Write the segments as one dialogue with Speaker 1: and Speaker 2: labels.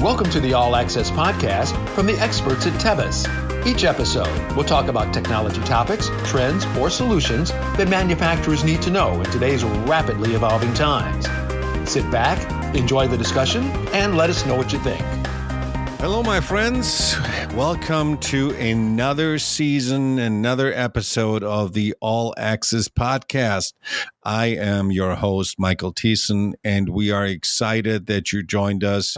Speaker 1: Welcome to the All Access Podcast from the experts at Tevis. Each episode, we'll talk about technology topics, trends, or solutions that manufacturers need to know in today's rapidly evolving times. Sit back, enjoy the discussion, and let us know what you think.
Speaker 2: Hello, my friends. Welcome to another season, another episode of the All Access Podcast. I am your host, Michael Thiessen, and we are excited that you joined us.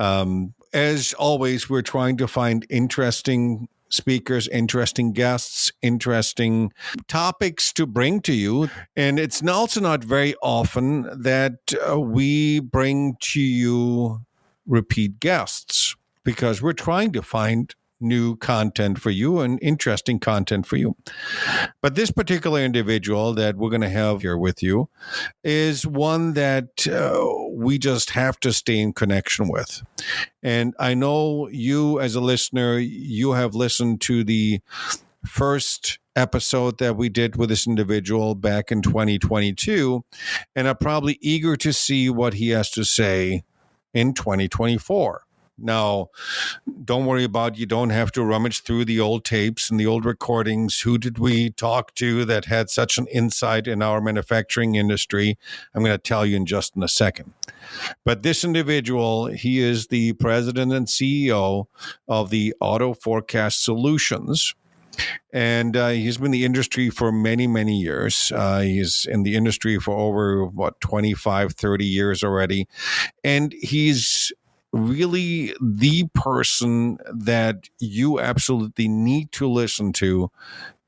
Speaker 2: As always, we're trying to find interesting speakers, interesting guests, interesting topics to bring to you. And it's also not very often that we bring to you repeat guests, because we're trying to find new content for you and interesting content for you. But this particular individual that we're going to have here with you is one that we just have to stay in connection with. And I know you as a listener, you have listened to the first episode that we did with this individual back in 2022 and are probably eager to see what he has to say in 2024. Now, don't worry about, you don't have to rummage through the old tapes and the old recordings. Who did we talk to that had such an insight in our manufacturing industry? I'm going to tell you in just a second. But this individual, he is the president and CEO of the AutoForecast Solutions. And he's been in the industry for many, many years. He's in the industry for over, 25, 30 years already. And he's really the person that you absolutely need to listen to,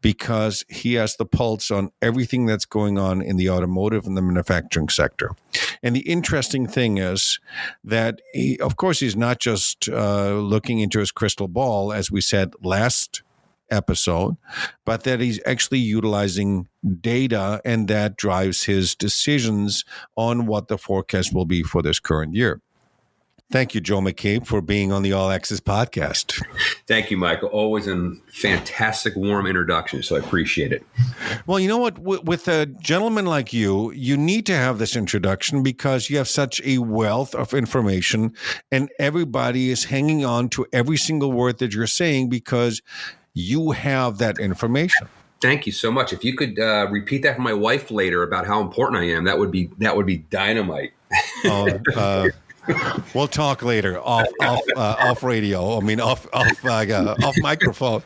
Speaker 2: because he has the pulse on everything that's going on in the automotive and the manufacturing sector. And the interesting thing is that, of course, he's not just looking into his crystal ball, as we said last episode, but that he's actually utilizing data, and that drives his decisions on what the forecast will be for this current year. Thank you, Joe McCabe, for being on the All Access Podcast.
Speaker 3: Thank you, Michael. Always a fantastic, warm introduction, so I appreciate it.
Speaker 2: Well, you know what? With a gentleman like you, you need to have this introduction because you have such a wealth of information, and everybody is hanging on to every single word that you're saying because you have that information.
Speaker 3: Thank you so much. If you could repeat that for my wife later about how important I am, that would be dynamite.
Speaker 2: We'll talk later off radio. I mean, off microphone.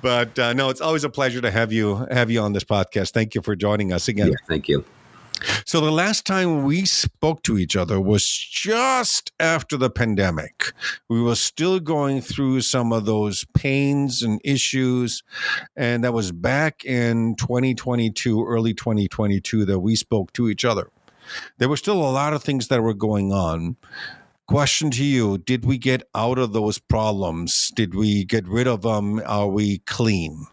Speaker 2: But no, it's always a pleasure to have you on this podcast. Thank you for joining us again.
Speaker 3: Yeah, thank you.
Speaker 2: So the last time we spoke to each other was just after the pandemic. We were still going through some of those pains and issues, and that was back in 2022, early 2022, that we spoke to each other. There were still a lot of things that were going on. Question to you, did we get out of those problems? Did we get rid of them? Are we clean?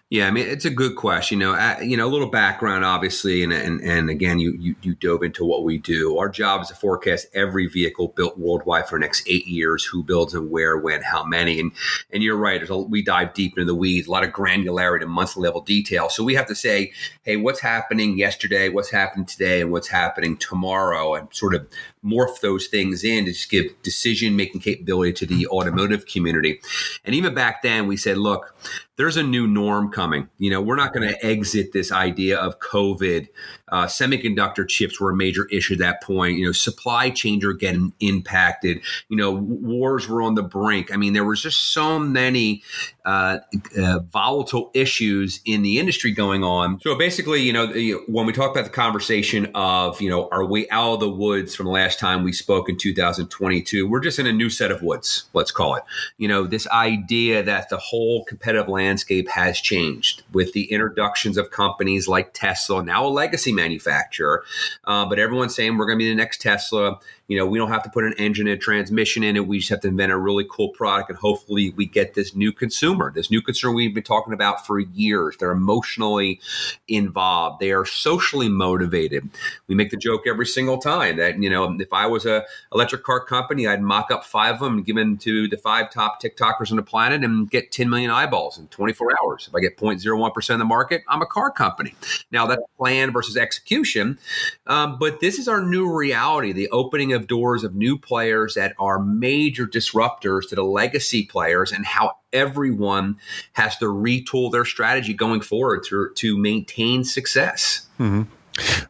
Speaker 3: Yeah, I mean, it's a good question. A little background, obviously, and again, you dove into what we do. Our job is to forecast every vehicle built worldwide for the next 8 years, who builds and where, when, how many. And you're right, we dive deep into the weeds, a lot of granularity and monthly level detail. So we have to say, hey, what's happening yesterday, what's happening today, and what's happening tomorrow, and sort of morph those things in to just give decision-making capability to the automotive community. And even back then, we said, look, there's a new norm coming. We're not going to exit this idea of COVID. Semiconductor chips were a major issue at that point. Supply chains are getting impacted. Wars were on the brink. I mean, there was just so many volatile issues in the industry going on. So basically, when we talk about the conversation of, are we out of the woods from the last time we spoke in 2022, we're just in a new set of woods, let's call it. This idea that the whole competitive landscape has changed with the introductions of companies like Tesla, now a legacy manufacturer, but everyone's saying we're going to be the next Tesla. We don't have to put an engine and transmission in it. We just have to invent a really cool product, and hopefully we get this new consumer we've been talking about for years. They're emotionally involved. They are socially motivated. We make the joke every single time that, if I was a electric car company, I'd mock up 5 of them and give them to the 5 top TikTokers on the planet and get 10 million eyeballs in 24 hours. If I get 0.01% of the market, I'm a car company. Now that's plan versus execution. But this is our new reality, the opening of doors of new players that are major disruptors to the legacy players, and how everyone has to retool their strategy going forward to maintain success.
Speaker 2: Mm-hmm.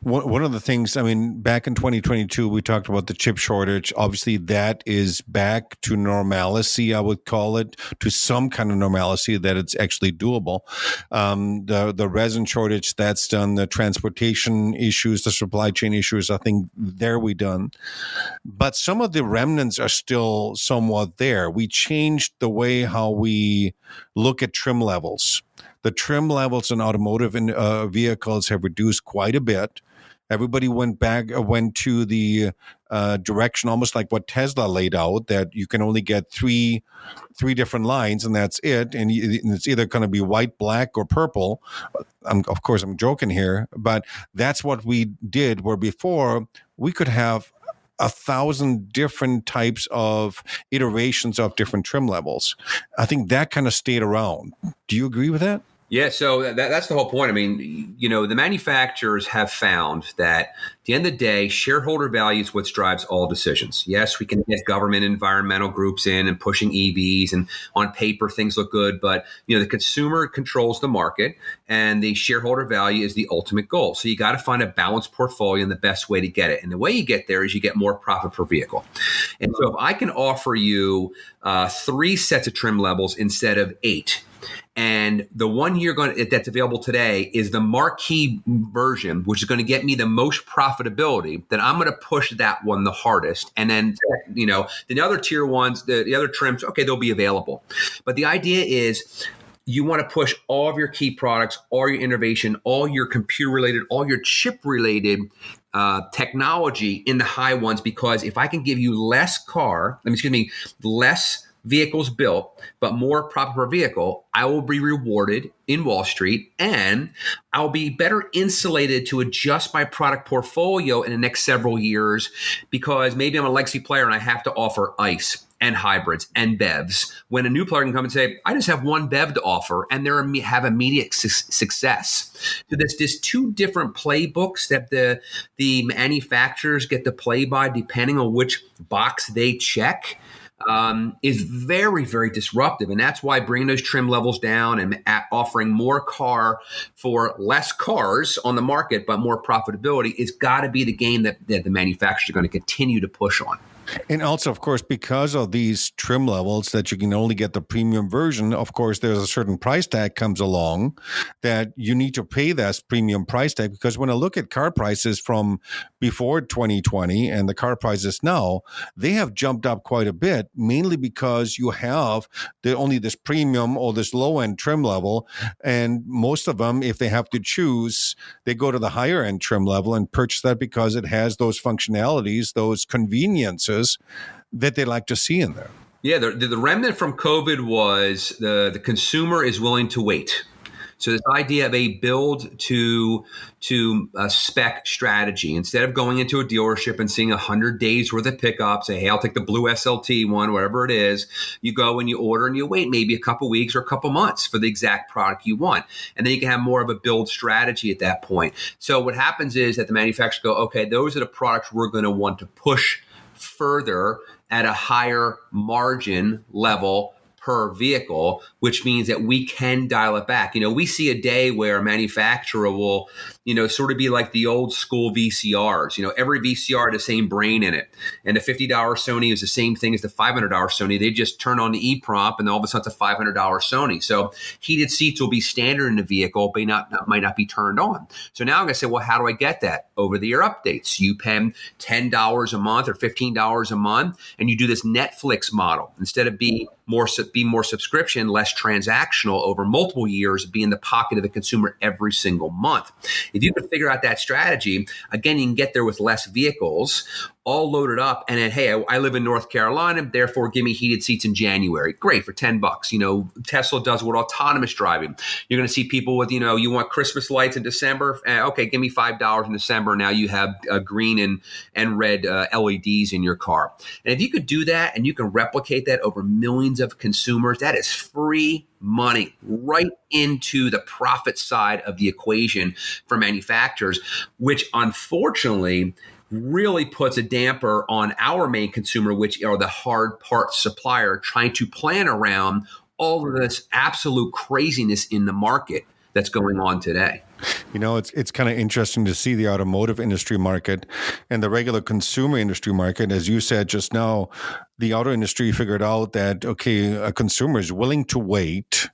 Speaker 2: One of the things, I mean, back in 2022, we talked about the chip shortage. Obviously, that is back to normalcy, I would call it, to some kind of normalcy that it's actually doable. The resin shortage, that's done. The transportation issues, the supply chain issues, I think there we done. But some of the remnants are still somewhat there. We changed the way how we look at trim levels. The trim levels in automotive vehicles have reduced quite a bit. Everybody went to the direction, almost like what Tesla laid out, that you can only get three different lines, and that's it. And it's either going to be white, black, or purple. Of course, I'm joking here, but that's what we did. Where before we could have 1,000 different types of iterations of different trim levels. I think that kind of stayed around. Do you agree with that?
Speaker 3: Yeah, so that's the whole point. I mean, the manufacturers have found that at the end of the day, shareholder value is what drives all decisions. Yes, we can get government environmental groups in and pushing EVs, and on paper things look good, but the consumer controls the market, and the shareholder value is the ultimate goal. So you got to find a balanced portfolio, and the best way to get it. And the way you get there is you get more profit per vehicle. And so if I can offer you 3 sets of trim levels instead of 8, and the one that's available today is the marquee version, which is going to get me the most profitability, then I'm going to push that one the hardest. And then, the other tier ones, the other trims, okay, they'll be available. But the idea is you want to push all of your key products, all your innovation, all your computer-related, all your chip-related technology in the high ones, because if I can give you less vehicles built, but more profit per vehicle, I will be rewarded in Wall Street, and I'll be better insulated to adjust my product portfolio in the next several years, because maybe I'm a legacy player and I have to offer ICE and hybrids and BEVs, when a new player can come and say, I just have one BEV to offer, and they have immediate success. So there's 2 different playbooks that the manufacturers get to play by, depending on which box they check. Is very, very disruptive. And that's why bringing those trim levels down and offering more car for less cars on the market, but more profitability, is got to be the game that the manufacturers are going to continue to push on.
Speaker 2: And also, of course, because of these trim levels that you can only get the premium version, of course, there's a certain price tag comes along that you need to pay that premium price tag. Because when I look at car prices from before 2020 and the car prices now, they have jumped up quite a bit, mainly because you have only this premium or this low-end trim level. And most of them, if they have to choose, they go to the higher-end trim level and purchase that because it has those functionalities, those conveniences that they like to see in there.
Speaker 3: Yeah, the remnant from COVID was the consumer is willing to wait. So this idea of a build to spec strategy, instead of going into a dealership and seeing 100 days worth of pickups, say, hey, I'll take the blue SLT one, whatever it is, you go and you order and you wait maybe a couple weeks or a couple months for the exact product you want. And then you can have more of a build strategy at that point. So what happens is that the manufacturers go, okay, those are the products we're going to want to push further at a higher margin level per vehicle, which means that we can dial it back. We see a day where a manufacturer will, sort of be like the old school VCRs. Every VCR had the same brain in it. And the $50 Sony is the same thing as the $500 Sony. They just turn on the EEPROM and all of a sudden it's a $500 Sony. So heated seats will be standard in the vehicle, but might not be turned on. So now I'm going to say, well, how do I get that? Over-the-air updates. You pay $10 a month or $15 a month, and you do this Netflix model. Instead of be more subscription, less transactional over multiple years, be in the pocket of the consumer every single month. If you can figure out that strategy, again, you can get there with less vehicles, all loaded up. And then, hey, I live in North Carolina, therefore give me heated seats in January. Great, for $10. Tesla does with autonomous driving. You're going to see people with, you want Christmas lights in December. Okay, give me $5 in December. Now you have green and red LEDs in your car. And if you could do that and you can replicate that over millions of consumers, that is free money right into the profit side of the equation for manufacturers, which unfortunately really puts a damper on our main consumer, which are the hard parts supplier, trying to plan around all of this absolute craziness in the market that's going on today.
Speaker 2: It's kind of interesting to see the automotive industry market and the regular consumer industry market. As you said just now, the auto industry figured out that, okay, a consumer is willing to wait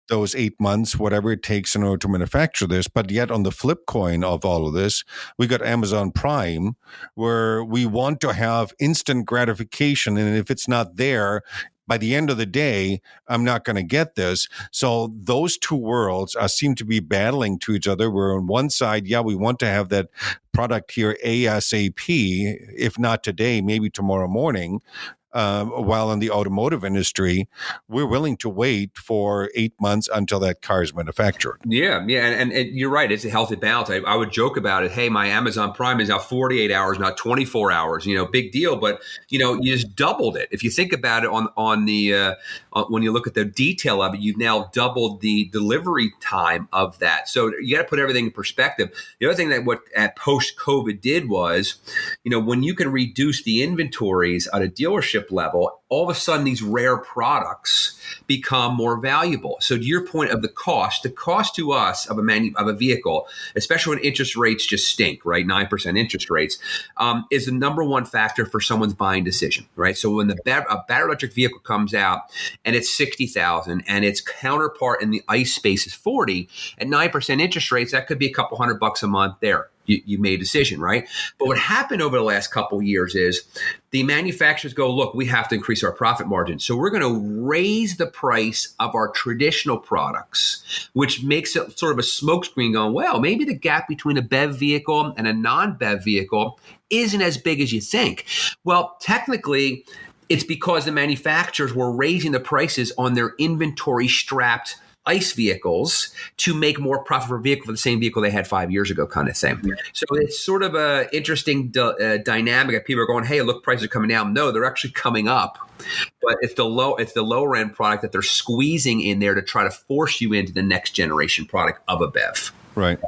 Speaker 2: those 8 months, whatever it takes in order to manufacture this. But yet on the flip coin of all of this, we got Amazon Prime, where we want to have instant gratification. And if it's not there, by the end of the day, I'm not going to get this. So those two worlds seem to be battling to each other. Where on one side, we want to have that product here ASAP, if not today, maybe tomorrow morning. While in the automotive industry, we're willing to wait for 8 months until that car is manufactured.
Speaker 3: Yeah. And you're right. It's a healthy balance. I would joke about it. Hey, my Amazon Prime is now 48 hours, not 24 hours, big deal. But, you just doubled it. If you think about it on the when you look at the detail of it, you've now doubled the delivery time of that. So you got to put everything in perspective. The other thing that what at post-COVID did was, when you can reduce the inventories at a dealership level, all of a sudden these rare products become more valuable. So to your point of the cost to us of a vehicle, especially when interest rates just stink, right? 9% interest rates, is the number one factor for someone's buying decision, right? So when a battery electric vehicle comes out and it's $60,000 and its counterpart in the ICE space is $40,000 at 9% interest rates, that could be a couple $100 a month there. You made a decision, right? But what happened over the last couple of years is the manufacturers go, look, we have to increase our profit margin. So we're going to raise the price of our traditional products, which makes it sort of a smokescreen going, well, maybe the gap between a BEV vehicle and a non-BEV vehicle isn't as big as you think. Well, technically, it's because the manufacturers were raising the prices on their inventory strapped ICE vehicles to make more profit per vehicle for the same vehicle they had 5 years ago, kind of thing. Yeah. So it's sort of a interesting dynamic that people are going, hey, look, prices are coming down. No, they're actually coming up. But it's the lower end product that they're squeezing in there to try to force you into the next generation product of a BEV.
Speaker 2: Right.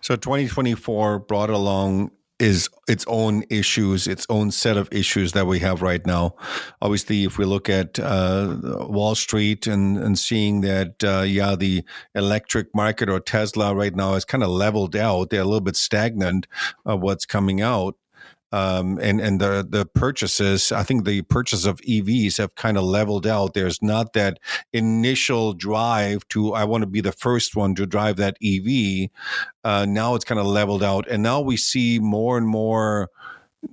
Speaker 2: So 2024 brought along is its own issues, its own set of issues that we have right now. Obviously, if we look at Wall Street and seeing that, the electric market or Tesla right now is kind of leveled out. They're a little bit stagnant of what's coming out. And the purchases, I think the purchase of EVs have kind of leveled out. There's not that initial drive to, I want to be the first one to drive that EV. Now it's kind of leveled out. And now we see more and more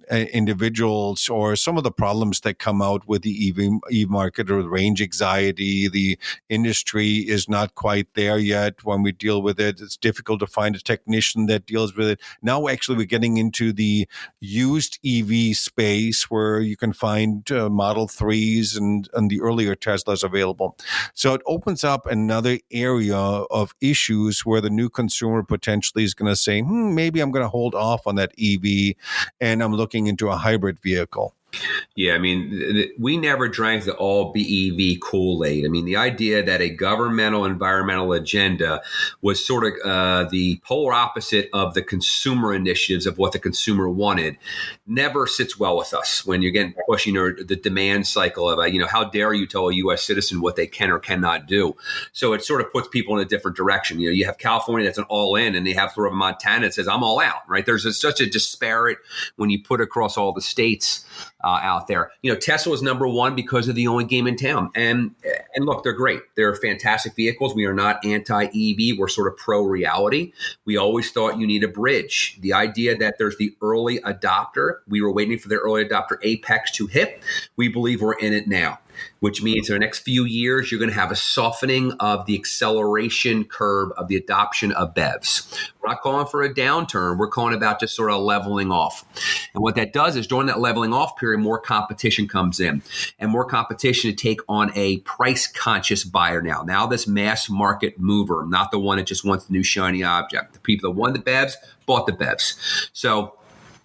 Speaker 2: individuals or some of the problems that come out with the EV market or range anxiety. The industry is not quite there yet when we deal with it. It's difficult to find a technician that deals with it. Now, actually, we're getting into the used EV space where you can find Model 3s and the earlier Teslas available. So it opens up another area of issues where the new consumer potentially is going to say, maybe I'm going to hold off on that EV and I'm looking into a hybrid vehicle.
Speaker 3: Yeah, I mean, we never drank the all BEV Kool-Aid. I mean, the idea that a governmental environmental agenda was sort of the polar opposite of the consumer initiatives of what the consumer wanted never sits well with us when you're getting pushing the demand cycle of, how dare you tell a U.S. citizen what they can or cannot do? So it sort of puts people in a different direction. You have California that's an all in, and they have sort of Montana that says, I'm all out, right? There's such a disparate when you put across all the states out there. Tesla was number one because of the only game in town. And look, they're great. They're fantastic vehicles. We are not anti-EV. We're sort of pro-reality. We always thought you need a bridge. The idea that there's the early adopter, we were waiting for the early adopter apex to hit. We believe we're in it now. which means in the next few years, you're going to have a softening of the acceleration curve of the adoption of BEVs. We're not calling for a downturn. We're calling about just sort of leveling off. And what that does is during that leveling off period, more competition comes in and more competition to take on a price conscious buyer now. Now this mass market mover, not the one that just wants the new shiny object. The people that want the BEVs bought the BEVs. So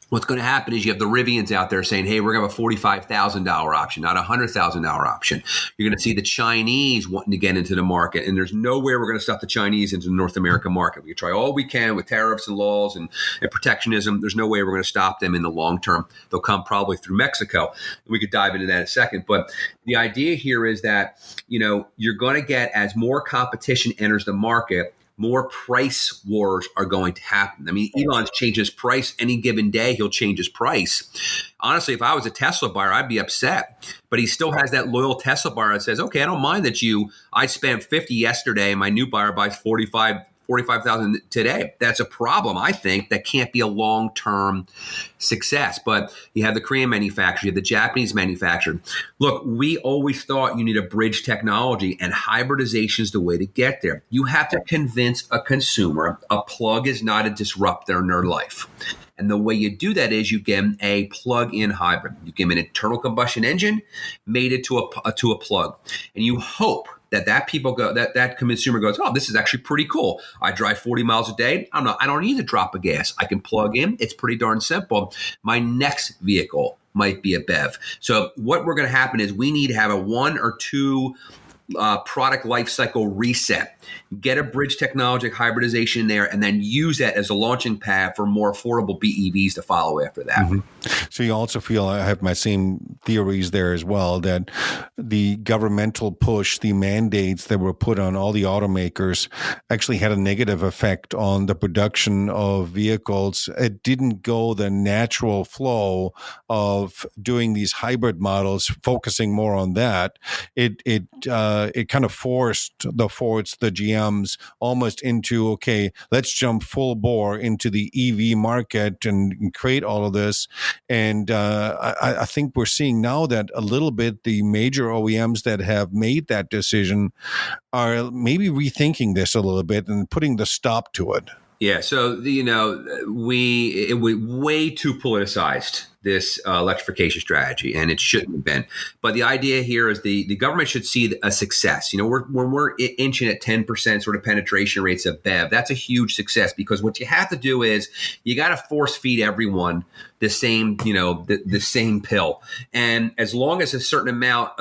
Speaker 3: what's going to happen is you have the Rivians out there saying, hey, we're going to have a $45,000 option, not a $100,000 option. You're going to see the Chinese wanting to get into the market, and there's no way we're going to stop the Chinese into the North American market. We can try all we can with tariffs and laws and protectionism. There's no way we're going to stop them in the long term. They'll come probably through Mexico. We could dive into that in a second. But the idea here is that, you're going to get, as more competition enters the market, more price wars are going to happen. I mean, Elon's changed his price any given day. He'll change his price. Honestly, if I was a Tesla buyer, I'd be upset. But he still has that loyal Tesla buyer that says, okay, I don't mind that I spent 50 yesterday and my new buyer buys 45,000 today. That's a problem, I think. That can't be a long-term success. But you have the Korean manufacturer, you have the Japanese manufacturer. Look, we always thought you need a bridge technology, and hybridization is the way to get there. You have to convince a consumer a plug is not a disruptor in their life. And the way you do that is you give them a plug-in hybrid. You give them an internal combustion engine, made it to a plug. And you hope that consumer goes, oh, this is actually pretty cool. I drive 40 miles a day. I don't need to drop a gas. I can plug in. It's pretty darn simple. My next vehicle might be a BEV. So what we're going to happen is we need to have a 1 or 2 product life cycle reset. Get a bridge technology hybridization in there, and then use that as a launching pad for more affordable BEVs to follow after that.
Speaker 2: Mm-hmm. So you also feel, I have my same theories there as well, that the governmental push, the mandates that were put on all the automakers actually had a negative effect on the production of vehicles. It didn't go the natural flow of doing these hybrid models, focusing more on that. It kind of forced the Fords, the GMs, almost into, okay, let's jump full bore into the EV market and create all of this. And I think we're seeing now that a little bit the major OEMs that have made that decision are maybe rethinking this a little bit and putting the stop to it.
Speaker 3: Yeah, so it was way too politicized, this electrification strategy, and it shouldn't have been. But the idea here is the government should see a success. When we're inching at 10% sort of penetration rates of BEV, that's a huge success, because what you have to do is you got to force feed everyone the same, the same pill, and as long as a certain amount,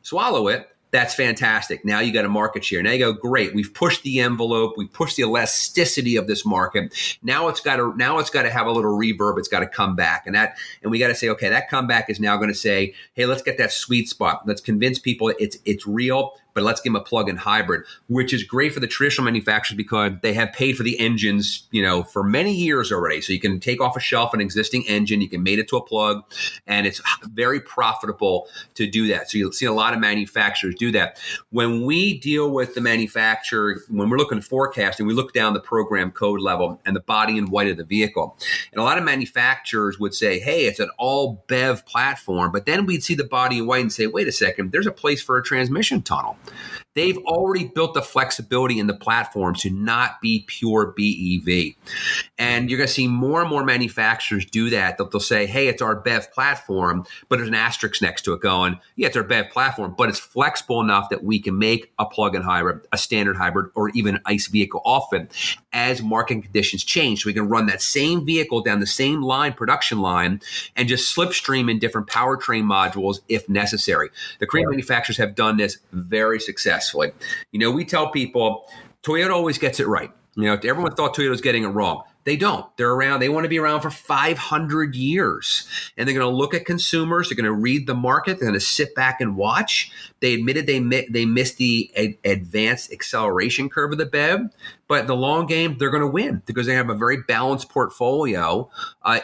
Speaker 3: swallow it. That's fantastic. Now you got a market share. Now you go, great. We've pushed the envelope. We've pushed the elasticity of this market. Now it's got to have a little reverb. It's got to come back, and we got to say, okay, that comeback is now going to say, hey, let's get that sweet spot. Let's convince people it's real. But let's give them a plug-in hybrid, which is great for the traditional manufacturers because they have paid for the engines, for many years already. So you can take off a shelf an existing engine, you can mate it to a plug, and it's very profitable to do that. So you'll see a lot of manufacturers do that. When we deal with the manufacturer, when we're looking at forecasting, we look down the program code level and the body and white of the vehicle. And a lot of manufacturers would say, hey, it's an all BEV platform, but then we'd see the body and white and say, wait a second, there's a place for a transmission tunnel. They've already built the flexibility in the platform to not be pure BEV. And you're going to see more and more manufacturers do that. They'll say, hey, it's our BEV platform, but there's an asterisk next to it going, yeah, it's our BEV platform, but it's flexible enough that we can make a plug-in hybrid, a standard hybrid, or even an ICE vehicle off it as market conditions change. So we can run that same vehicle down the same production line, and just slipstream in different powertrain modules if necessary. The Korean manufacturers have done this very successfully. We tell people Toyota always gets it right. Everyone thought Toyota was getting it wrong. They don't. They're around. They want to be around for 500 years. And they're going to look at consumers. They're going to read the market. They're going to sit back and watch. They admitted they missed the advanced acceleration curve of the BEV. But in the long game, they're going to win because they have a very balanced portfolio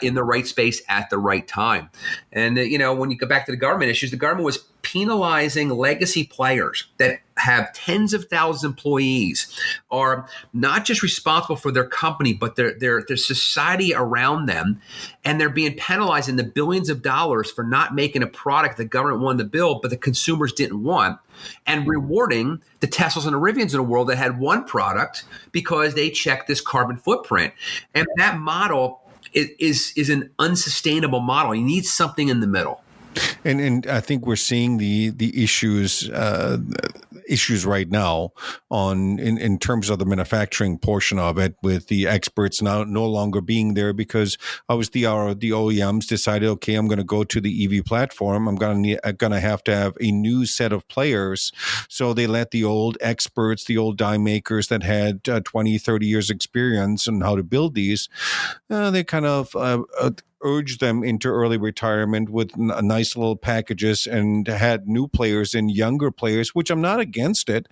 Speaker 3: in the right space at the right time. And, when you go back to the government issues, the government was penalizing legacy players that have tens of thousands of employees, are not just responsible for their company, but their society around them. And they're being penalized in the billions of dollars for not making a product the government wanted to build, but the consumers didn't want, and rewarding the Teslas and the Rivians in the world that had one product because they checked this carbon footprint. And that model is an unsustainable model. You need something in the middle.
Speaker 2: And I think we're seeing the issues right now in terms of the manufacturing portion of it, with the experts now no longer being there, because obviously the OEMs decided, okay, I'm going to go to the EV platform. I'm going to have a new set of players. So they let the old experts, the old die makers that had 20, 30 years experience on how to build these, they kind of urged them into early retirement with nice little packages, and had new players and younger players, which I'm not against it,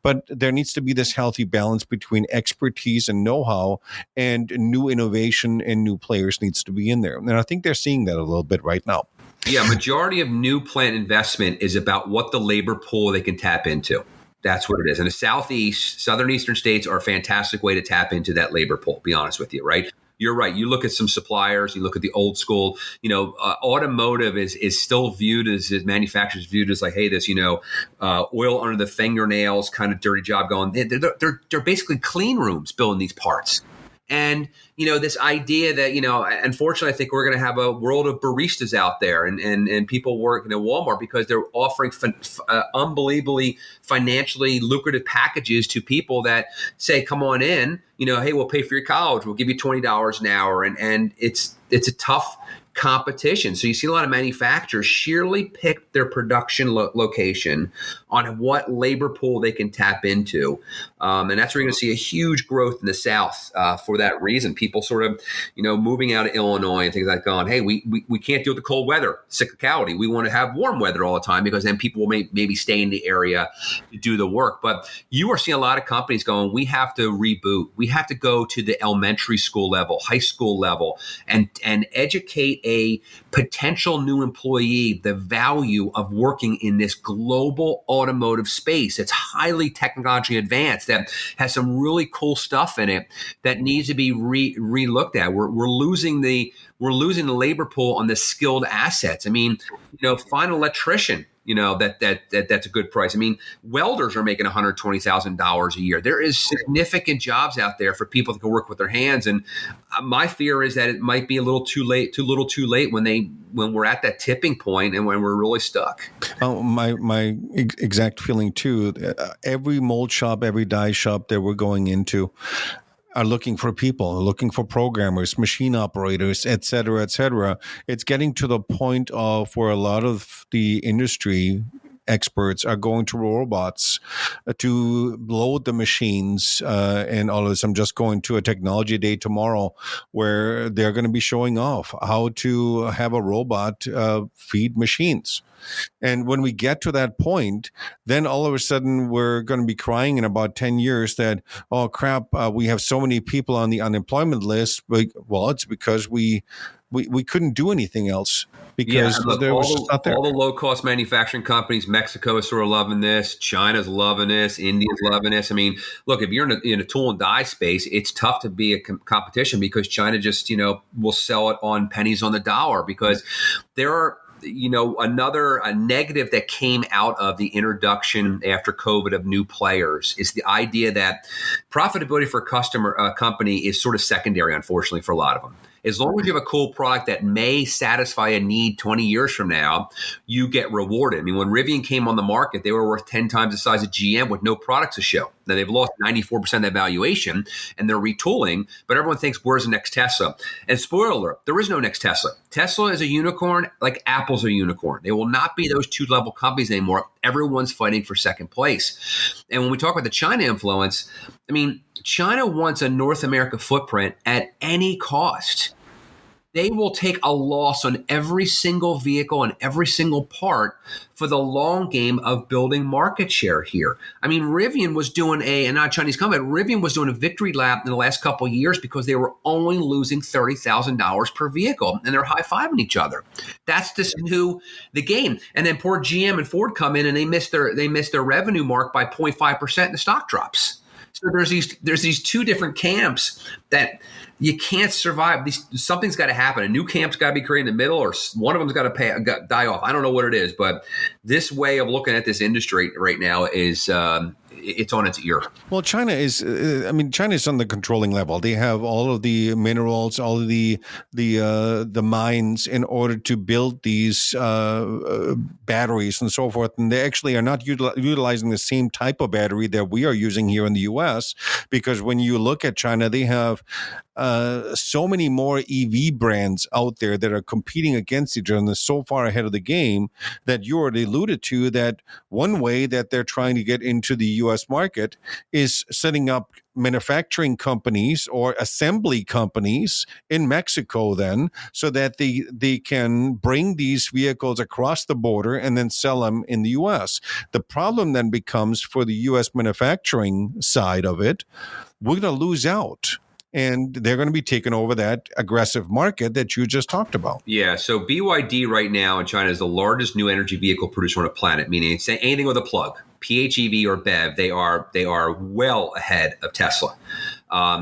Speaker 2: but there needs to be this healthy balance between expertise and know-how, and new innovation and new players needs to be in there. And I think they're seeing that a little bit right now.
Speaker 3: Yeah, majority of new plant investment is about what the labor pool they can tap into. That's what it is. And the Southeast, Southern Eastern states are a fantastic way to tap into that labor pool, be honest with you, right? You're right. You look at some suppliers, you look at the old school, automotive is still viewed as manufacturers viewed as like, hey, this, oil under the fingernails kind of dirty job going. They're basically clean rooms building these parts. And, this idea that, unfortunately, I think we're going to have a world of baristas out there and people work in Walmart because they're offering unbelievably financially lucrative packages to people that say, come on in, hey, we'll pay for your college. We'll give you $20 an hour. And it's a tough competition. So you see a lot of manufacturers sheerly pick their production location on what labor pool they can tap into. And that's where you're going to see a huge growth in the South for that reason. People sort of, moving out of Illinois and things like going, hey, we can't deal with the cold weather, cyclicality. We want to have warm weather all the time because then people will maybe stay in the area to do the work. But you are seeing a lot of companies going, we have to reboot. We have to go to the elementary school level, high school level, and educate a potential new employee the value of working in this global automotive space. It's highly technologically advanced, that has some really cool stuff in it that needs to be re-looked at. We're losing the labor pool on the skilled assets. I mean, find an electrician. That's a good price. I mean, welders are making $120,000 a year. There is significant jobs out there for people that can work with their hands. And my fear is that it might be a little too late when we're at that tipping point and when we're really stuck.
Speaker 2: Oh, my exact feeling too. Every mold shop, every die shop that we're going into are looking for people, looking for programmers, machine operators, et cetera, et cetera. It's getting to the point of where a lot of the industry experts are going to robots to load the machines and all of this. I'm just going to a technology day tomorrow where they're going to be showing off how to have a robot feed machines. And when we get to that point, then all of a sudden we're going to be crying in about 10 years that, oh, crap, we have so many people on the unemployment list. Well, it's because we couldn't do anything else because there was not there.
Speaker 3: All the low-cost manufacturing companies, Mexico is sort of loving this. China's loving this. India's loving this. I mean, look, if you're in a tool and die space, it's tough to be a competition because China just, will sell it on pennies on the dollar because there are – a negative that came out of the introduction after COVID of new players is the idea that profitability for a company is sort of secondary, unfortunately, for a lot of them. As long as you have a cool product that may satisfy a need 20 years from now, you get rewarded. I mean, when Rivian came on the market, they were worth 10 times the size of GM with no products to show. Now, they've lost 94% of their valuation, and they're retooling, but everyone thinks, where's the next Tesla? And spoiler alert, there is no next Tesla. Tesla is a unicorn like Apple's a unicorn. They will not be those two-level companies anymore. Everyone's fighting for second place. And when we talk about the China influence, I mean, China wants a North America footprint at any cost. they will take a loss on every single vehicle and every single part for the long game of building market share here. I mean, Rivian was doing and not a Chinese company, Rivian was doing a victory lap in the last couple of years because they were only losing $30,000 per vehicle, and they're high-fiving each other. That's just the game. And then poor GM and Ford come in and they miss their revenue mark by 0.5%, and the stock drops. So there's these two different camps that you can't survive. Something's got to happen. A new camp's got to be created in the middle, or one of them's got to die off. I don't know what it is, but this way of looking at this industry right now is it's on its ear.
Speaker 2: Well, China is on the controlling level. They have all of the minerals, all of the mines in order to build these batteries and so forth. And they actually are not utilizing the same type of battery that we are using here in the U.S. Because when you look at China, they have so many more EV brands out there that are competing against each other and they're so far ahead of the game that you already alluded to that one way that they're trying to get into the U.S. market is setting up manufacturing companies or assembly companies in Mexico then so that they can bring these vehicles across the border and then sell them in the U.S. The problem then becomes for the U.S. manufacturing side of it, we're going to lose out. And they're going to be taking over that aggressive market that you just talked about.
Speaker 3: Yeah. So BYD right now in China is the largest new energy vehicle producer on the planet, meaning it's anything with a plug, PHEV or BEV. They are well ahead of Tesla.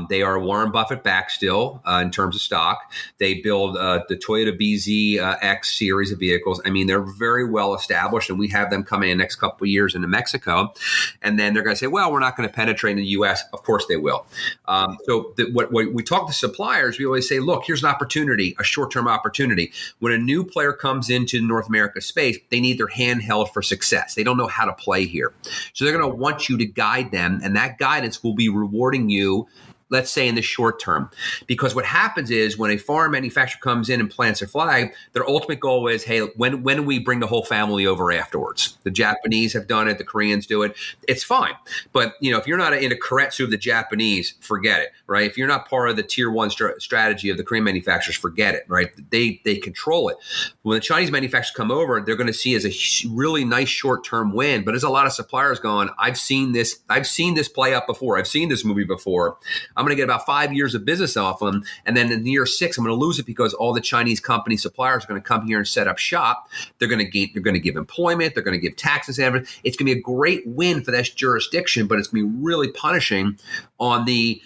Speaker 3: They are Warren Buffett back still in terms of stock. They build the Toyota BZ X series of vehicles. I mean, they're very well established, and we have them coming in the next couple of years into Mexico. And then they're going to say, well, we're not going to penetrate in the U.S. Of course they will. What we talk to suppliers, we always say, look, here's an opportunity, a short-term opportunity. When a new player comes into North America space, they need their hand held for success. They don't know how to play here. So they're going to want you to guide them, and that guidance will be rewarding you, let's say in the short term. Because what happens is when a foreign manufacturer comes in and plants a flag, their ultimate goal is, hey, when do we bring the whole family over afterwards? The Japanese have done it. The Koreans do it. It's fine. But, if you're not in a karetsu of the Japanese, forget it, right? If you're not part of the tier one strategy of the Korean manufacturers, forget it, right? They control it. When the Chinese manufacturers come over, they're going to see it as a really nice short-term win. But there's a lot of suppliers going, I've seen this play out before. I've seen this movie before. I'm going to get about 5 years of business off them. And then in year 6, I'm going to lose it because all the Chinese company suppliers are going to come here and set up shop. They're going to give employment. They're going to give taxes and everything. It's going to be a great win for that jurisdiction, but it's going to be really punishing on the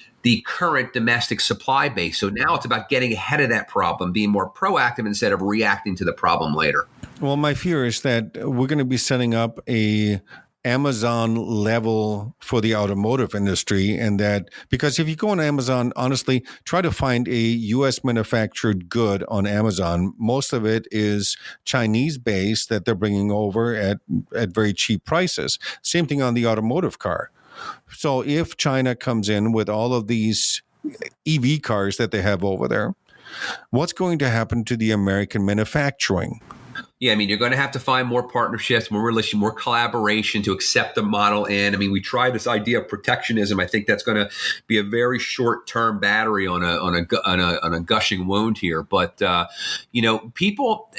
Speaker 3: current domestic supply base. So now it's about getting ahead of that problem, being more proactive instead of reacting to the problem later.
Speaker 2: Well, my fear is that we're going to be setting up a Amazon level for the automotive industry, and that because if you go on Amazon, honestly, try to find a U.S. manufactured good on Amazon. Most of it is Chinese based that they're bringing over at very cheap prices. Same thing on the automotive car. So if China comes in with all of these EV cars that they have over there, what's going to happen to the American manufacturing?
Speaker 3: Yeah, I mean, you're going to have to find more partnerships, more relation, more collaboration to accept the model in. I mean, we tried this idea of protectionism. I think that's going to be a very short-term battery on a gushing wound here. But people,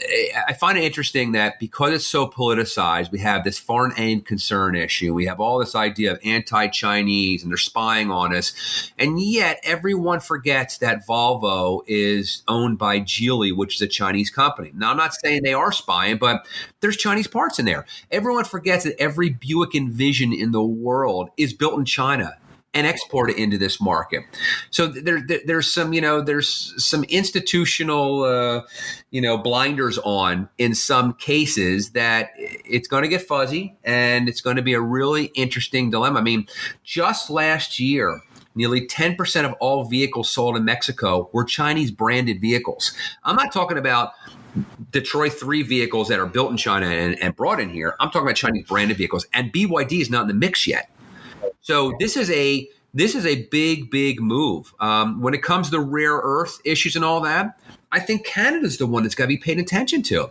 Speaker 3: I find it interesting that because it's so politicized, we have this foreign aid concern issue. We have all this idea of anti-Chinese and they're spying on us, and yet everyone forgets that Volvo is owned by Geely, which is a Chinese company. Now, I'm not saying they are spying, but there's Chinese parts in there. Everyone forgets that every Buick Envision in the world is built in China and exported into this market. So there's some institutional blinders on in some cases that it's going to get fuzzy, and it's going to be a really interesting dilemma. I mean, just last year, nearly 10% of all vehicles sold in Mexico were Chinese branded vehicles. I'm not talking about Detroit 3 vehicles that are built in China and brought in here. I'm talking about Chinese branded vehicles, and BYD is not in the mix yet. So this is a big move. When it comes to the rare earth issues and all that, I think Canada's the one that's got to be paid attention to.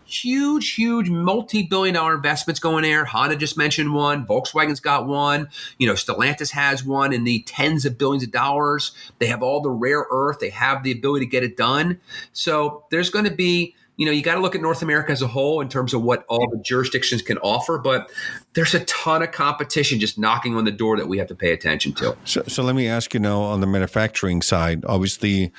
Speaker 3: huge multi-billion-dollar investments going there. Honda just mentioned one. Volkswagen's got one. Stellantis has one in the tens of billions of dollars. They have all the rare earth. They have the ability to get it done. So there's going to be, you got to look at North America as a whole in terms of what all the jurisdictions can offer, but there's a ton of competition just knocking on the door that we have to pay attention to.
Speaker 2: So let me ask you now on the manufacturing side, obviously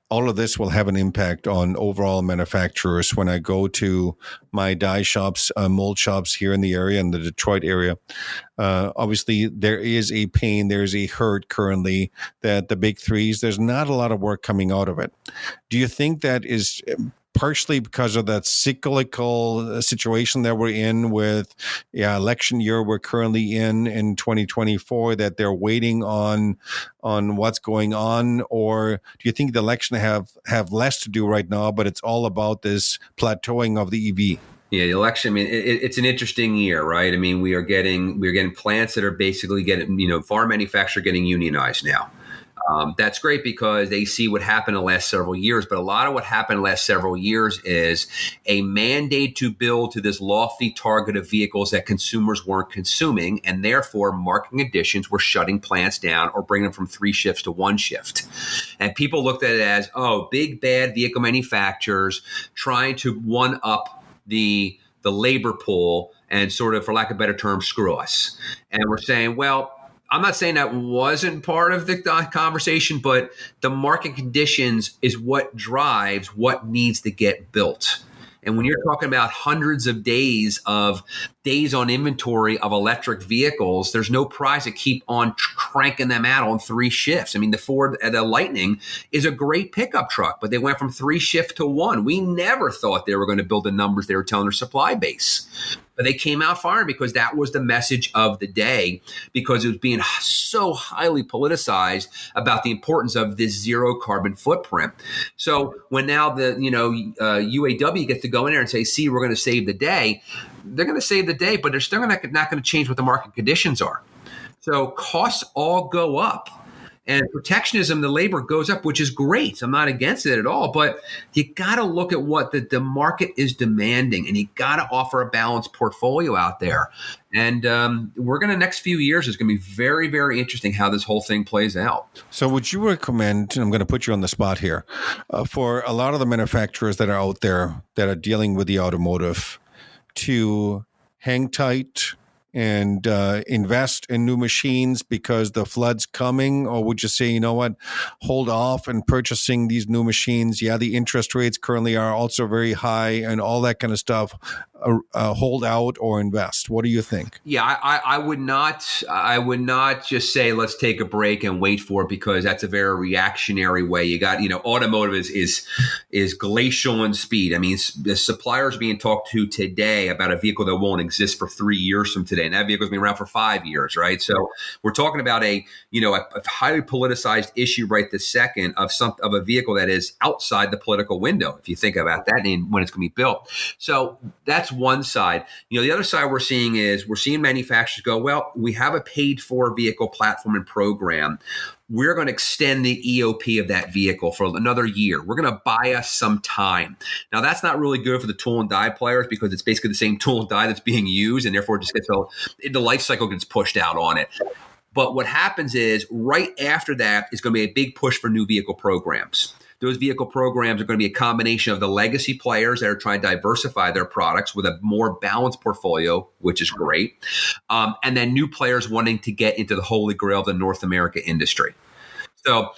Speaker 2: all of this will have an impact on overall manufacturers. When I go to my die shops, mold shops here in the area, in the Detroit area, obviously there is a pain, there's a hurt currently that the big threes, there's not a lot of work coming out of it. Do you think that is partially because of that cyclical situation that we're in with election year we're currently in 2024, that they're waiting on what's going on? Or do you think the election have less to do right now, but it's all about this plateauing of the EV?
Speaker 3: Yeah, the election, it's an interesting year, right? We're getting plants that are basically getting, farm manufacturer getting unionized now. That's great because they see what happened in the last several years. But a lot of what happened in the last several years is a mandate to build to this lofty target of vehicles that consumers weren't consuming. And therefore, market conditions were shutting plants down or bringing them from 3 shifts to 1 shift. And people looked at it as, big, bad vehicle manufacturers trying to one up the labor pool and sort of, for lack of a better term, screw us. And we're saying, well, I'm not saying that wasn't part of the conversation, but the market conditions is what drives what needs to get built. And when you're talking about hundreds of days on inventory of electric vehicles, there's no prize to keep on cranking them out on 3 shifts. The Ford, the Lightning is a great pickup truck, but they went from 3 shift to 1. We never thought they were going to build the numbers they were telling their supply base. But they came out firing because that was the message of the day, because it was being so highly politicized about the importance of this zero carbon footprint. So when now the UAW gets to go in there and say, see, we're going to save the day, they're going to save the day, but they're still not going to change what the market conditions are. So costs all go up. And protectionism, the labor goes up, which is great. I'm not against it at all, but you got to look at what the market is demanding, and you got to offer a balanced portfolio out there. And next few years is going to be very, very interesting how this whole thing plays out.
Speaker 2: So would you recommend, and I'm going to put you on the spot here, for a lot of the manufacturers that are out there that are dealing with the automotive to hang tight and invest in new machines because the flood's coming? Or would you say, hold off and purchasing these new machines? Yeah, the interest rates currently are also very high and all that kind of stuff. Hold out or invest? What do you think?
Speaker 3: Yeah, I would not just say let's take a break and wait for it, because that's a very reactionary way. You got, automotive is glacial in speed. The suppliers being talked to today about a vehicle that won't exist for 3 years from today, and that vehicle's been around for 5 years, right? So we're talking about a highly politicized issue right this second of a vehicle that is outside the political window, if you think about that, and when it's going to be built. So that's one side. The other side we're seeing manufacturers go, well, we have a paid for vehicle platform and program. We're going to extend the EOP of that vehicle for another year. We're going to buy us some time. Now, that's not really good for the tool and die players, because it's basically the same tool and die that's being used, and therefore the life cycle gets pushed out on it. But what happens is right after that is going to be a big push for new vehicle programs. Those vehicle programs are going to be a combination of the legacy players that are trying to diversify their products with a more balanced portfolio, which is great, and then new players wanting to get into the holy grail of the North America industry. So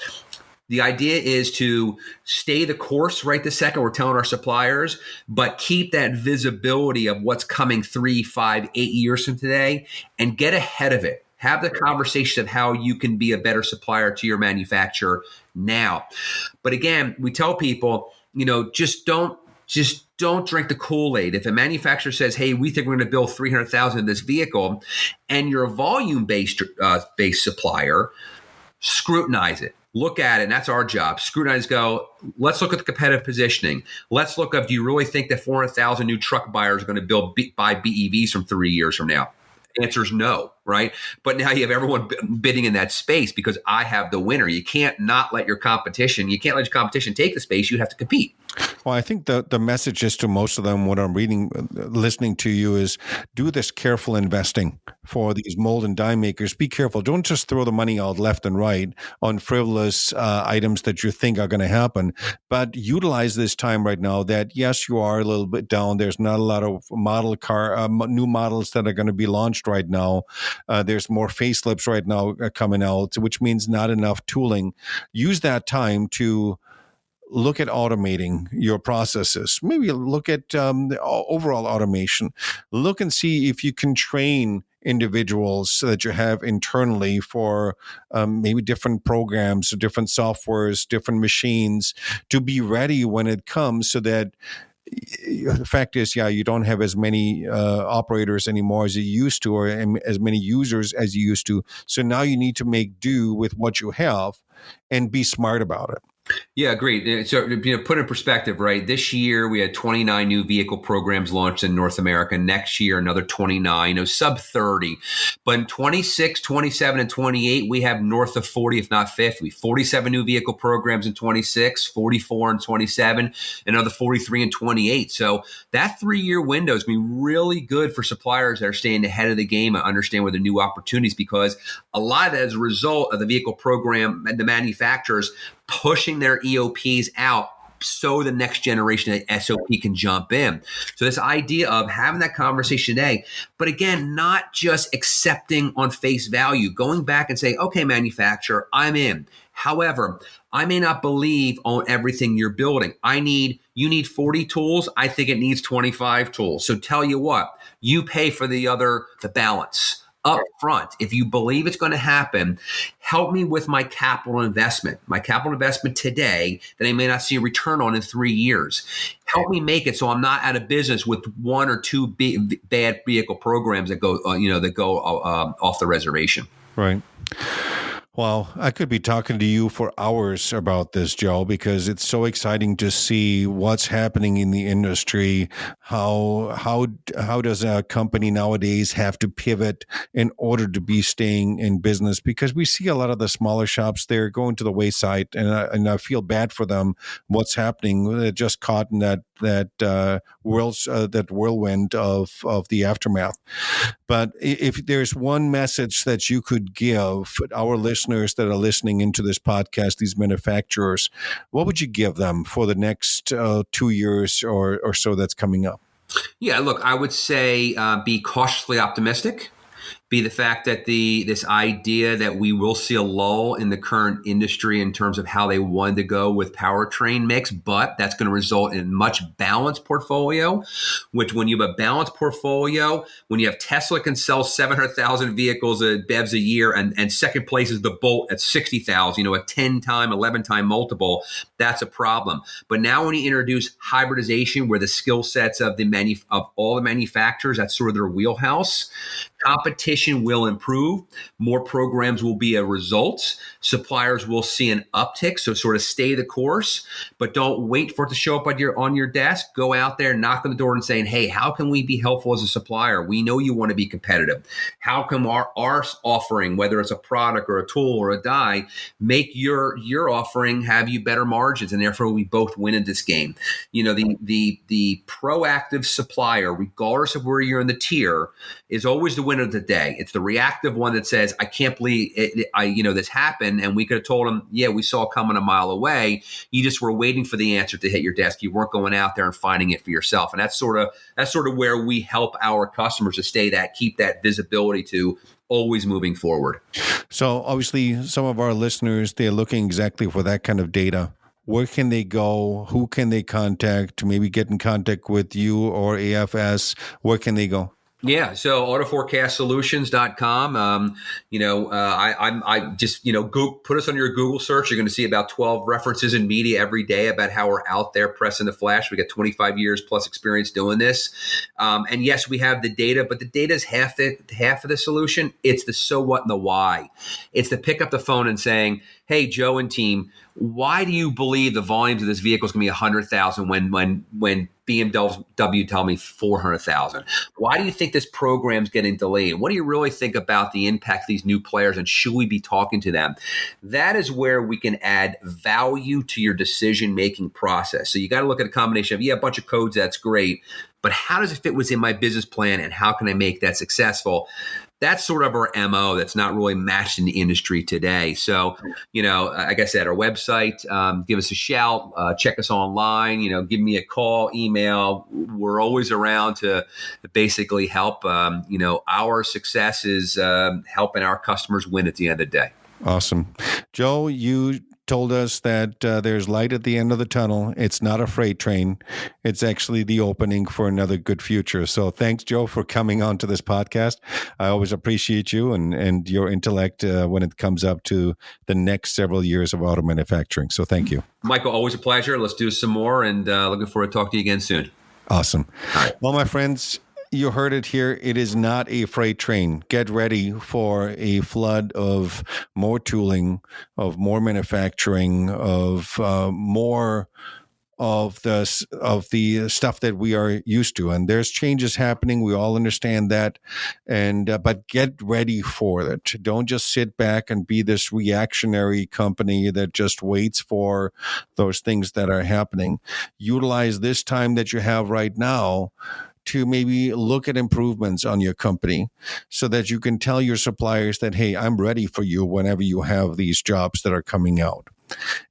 Speaker 3: the idea is to stay the course right this second, we're telling our suppliers, but keep that visibility of what's coming 3, 5, 8 years from today and get ahead of it. Have the conversation of how you can be a better supplier to your manufacturer now. But again, we tell people, just don't drink the Kool-Aid. If a manufacturer says, hey, we think we're going to build 300,000 of this vehicle, and you're a volume-based supplier, scrutinize it. Look at it, and that's our job. Scrutinize, go, let's look at the competitive positioning. Let's look up, do you really think that 400,000 new truck buyers are going to buy BEVs from 3 years from now? The answer is no. right? But now you have everyone bidding in that space because I have the winner. You can't let your competition take the space. You have to compete.
Speaker 2: Well, I think the message is to most of them, what I'm listening to you is do this careful investing for these mold and die makers. Be careful. Don't just throw the money out left and right on frivolous items that you think are going to happen, but utilize this time right now that, yes, you are a little bit down. There's not a lot of new models that are going to be launched right now. There's more facelifts right now coming out, which means not enough tooling. Use that time to look at automating your processes. Maybe look at the overall automation. Look and see if you can train individuals that you have internally for maybe different programs, different softwares, different machines to be ready when it comes, so that the fact is, you don't have as many operators anymore as you used to, or as many users as you used to. So now you need to make do with what you have and be smart about it.
Speaker 3: Yeah, agreed. So, put in perspective, right? This year we had 29 new vehicle programs launched in North America. Next year, another 29, sub 30. But in 26, 27, and 28, we have north of 40, if not 50. 47 new vehicle programs in 26, 44 in 27, another 43 in 28. So that 3-year window is going to be really good for suppliers that are staying ahead of the game and understand where the new opportunities, because a lot of that is a result of the vehicle program and the manufacturers pushing their EOPs out so the next generation of SOP can jump in. So this idea of having that conversation today, but again, not just accepting on face value, going back and saying, okay, manufacturer, I'm in. However, I may not believe on everything you're building. You need 40 tools. I think it needs 25 tools. So tell you what, you pay for the balance up front. If you believe it's going to happen, help me with my capital investment. My capital investment today that I may not see a return on in 3 years. Help me make it so I'm not out of business with 1 or 2 bad vehicle programs that go, off the reservation.
Speaker 2: Right. Well, I could be talking to you for hours about this, Joe, because it's so exciting to see what's happening in the industry. How does a company nowadays have to pivot in order to be staying in business? Because we see a lot of the smaller shops, they're going to the wayside, and I feel bad for them. What's happening? They're just caught in that whirlwind of the aftermath. But if there's one message that you could give our listeners that are listening into this podcast, these manufacturers, what would you give them for the next 2 years or so that's coming up?
Speaker 3: Yeah, look, I would say be cautiously optimistic. Be the fact that this idea that we will see a lull in the current industry in terms of how they wanted to go with powertrain mix, but that's going to result in a much balanced portfolio, which when you have a balanced portfolio, when you have Tesla can sell 700,000 vehicles BEVs a year and second place is the Bolt at 60,000, a 10-time, 11-time multiple, that's a problem. But now when you introduce hybridization where the skill sets of all the manufacturers, that's sort of their wheelhouse, competition will improve. More programs will be a result. Suppliers will see an uptick. So sort of stay the course, but don't wait for it to show up on your desk. Go out there, knock on the door and saying, hey, how can we be helpful as a supplier? We know you want to be competitive. How can our offering, whether it's a product or a tool or a die, make your offering have you better margins? And therefore we both win in this game. The proactive supplier, regardless of where you're in the tier, is always the winner of the day. It's the reactive one that says, I can't believe this happened. And we could have told them, yeah, we saw it coming a mile away. You just were waiting for the answer to hit your desk. You weren't going out there and finding it for yourself. And that's sort of where we help our customers to keep that visibility to always moving forward.
Speaker 2: So obviously some of our listeners, they're looking exactly for that kind of data. Where can they go? Who can they contact to maybe get in contact with you or AFS? Where can they go?
Speaker 3: Yeah, so AutoForecastSolutions.com. I just put us on your Google search. You're going to see about 12 references in media every day about how we're out there pressing the flash. We got 25 years plus experience doing this, and yes, we have the data, but the data is half of the solution. It's the so what and the why. It's to pick up the phone and saying, "Hey, Joe and team, why do you believe the volumes of this vehicle is going to be 100,000 when BMW tell me 400,000. Why do you think this program's getting delayed? What do you really think about the impact of these new players, and should we be talking to them? That is where we can add value to your decision-making process. So you got to look at a combination of, a bunch of codes, that's great, but how does it fit within my business plan, and how can I make that successful? That's sort of our MO that's not really matched in the industry today. So, like I said, our website, give us a shout, check us online, give me a call, email. We're always around to basically help. Our success is helping our customers win at the end of the day.
Speaker 2: Awesome. Joe, you told us that there's light at the end of the tunnel. It's not a freight train. It's actually the opening for another good future. So thanks, Joe, for coming on to this podcast. I always appreciate you and your intellect when it comes up to the next several years of auto manufacturing. So thank you.
Speaker 3: Michael, always a pleasure. Let's do some more, and looking forward to talking to you again soon.
Speaker 2: Awesome.
Speaker 3: All right.
Speaker 2: Well, my friends, you heard it here. It is not a freight train. Get ready for a flood of more tooling, of more manufacturing, of more of the stuff that we are used to. And there's changes happening. We all understand that. But get ready for it. Don't just sit back and be this reactionary company that just waits for those things that are happening. Utilize this time that you have right now to maybe look at improvements on your company so that you can tell your suppliers that, hey, I'm ready for you whenever you have these jobs that are coming out.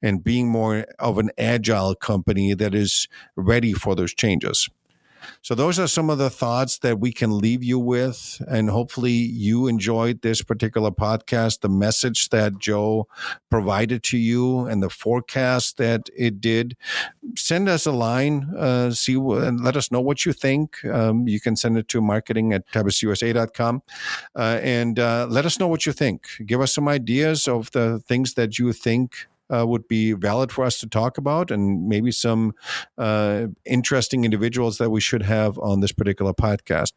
Speaker 2: And being more of an agile company that is ready for those changes. So those are some of the thoughts that we can leave you with. And hopefully you enjoyed this particular podcast, the message that Joe provided to you and the forecast that it did. Send us a line, and let us know what you think. You can send it to marketing@tebasusa.com and let us know what you think. Give us some ideas of the things that you think would be valid for us to talk about, and maybe some interesting individuals that we should have on this particular podcast.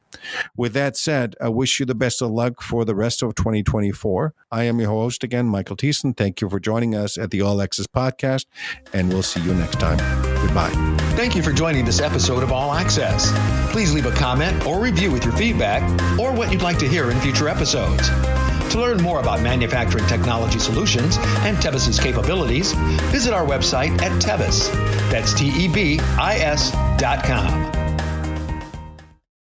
Speaker 2: With that said, I wish you the best of luck for the rest of 2024. I am your host again, Michael Thiessen. Thank you for joining us at the All Access Podcast, and we'll see you next time. Goodbye.
Speaker 1: Thank you for joining this episode of All Access. Please leave a comment or review with your feedback or what you'd like to hear in future episodes. To learn more about manufacturing technology solutions and Tebis's capabilities, visit our website at Tebis. That's TEBIS.com.